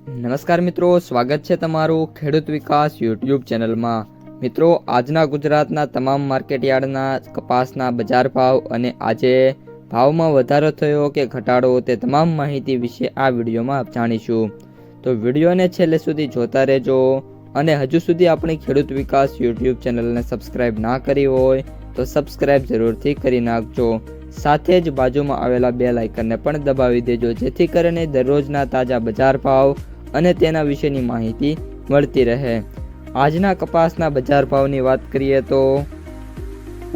નમસ્કાર મિત્રો, સ્વાગત છે તમારું ખેડૂત વિકાસ યુટ્યુબ ચેનલમાં। મિત્રો, આજના ગુજરાતના તમામ માર્કેટયાર્ડના કપાસના બજાર ભાવ અને આજે ભાવમાં વધારો થયો કે ઘટાડો તે તમામ માહિતી વિશે આ વિડીયોમાં જાણીશું। તો વિડીયોને છેલ્લે સુધી જોતા રહેજો અને હજુ સુધી આપણી ખેડૂત વિકાસ યુટ્યુબ ચેનલને સબસ્ક્રાઇબ ના કરી હોય તો સબસ્ક્રાઇબ જરૂરથી કરી નાખજો। સાથે જ બાજુમાં આવેલા બેલ આઇકનને પણ દબાવી દેજો જેથી કરીને દરરોજના તાજા બજાર ભાવ અને તેના વિશેની માહિતી મળતી રહે। આજના કપાસના બજાર ભાવની વાત કરીએ તો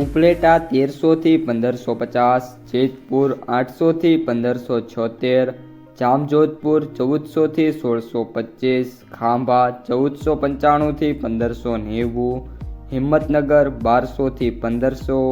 ઉપલેટા 1300 થી 1550, જેતપુર 800 થી 1576, જામજોધપુર 1400 થી 1625, ખાંભા 1495 થી 1590, હિંમતનગર 1200 થી 1500,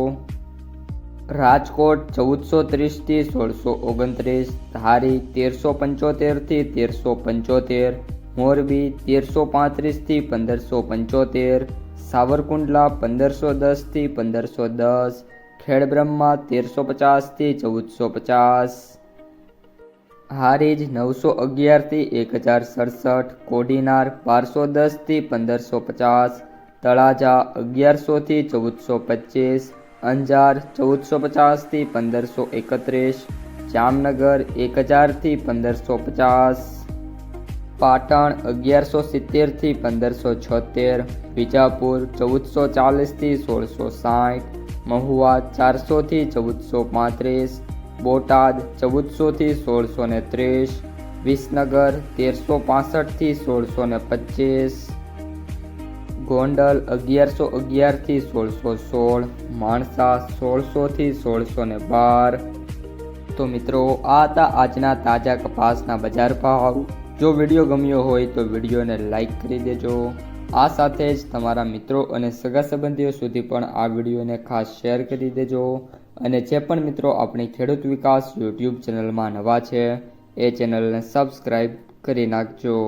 રાજકોટ 1430 થી 1629, ધારી 1375 થી 1375, મોરબી 1335 થી 1575, સાવરકુંડલા 1510 થી 1510, ખેડબ્રહ્મા 1350 થી 1450, હારીજ 911 થી 1067, કોડીનાર 1210 થી 1550, તળાજા 1100 થી 1425, અંજાર 1450 થી 1531, જામનગર 1000 થી 1550, પાટણ 1170 થી 1576, વિજાપુર 1440 થી 1660, મહુવા 400 થી 1435, બોટાદ 1400 થી 1630, વિસનગર 1365 થી 1625, ગોંડલ 1111 થી 1616, માણસા 1600 થી 1612। તો મિત્રો, આ હતા આજના તાજા કપાસના બજાર ભાવ। જો વિડીયો ગમ્યો હોય તો વિડીયોને લાઈક કરી દેજો। આ સાથે જ તમારા મિત્રો અને સગા સંબંધીઓ સુધી પણ આ વિડીયોને ખાસ શેર કરી દેજો અને જે પણ મિત્રો આપણી ખેડૂત વિકાસ યુટ્યુબ ચેનલમાં નવા છે એ ચેનલને સબસ્ક્રાઈબ કરી નાખજો।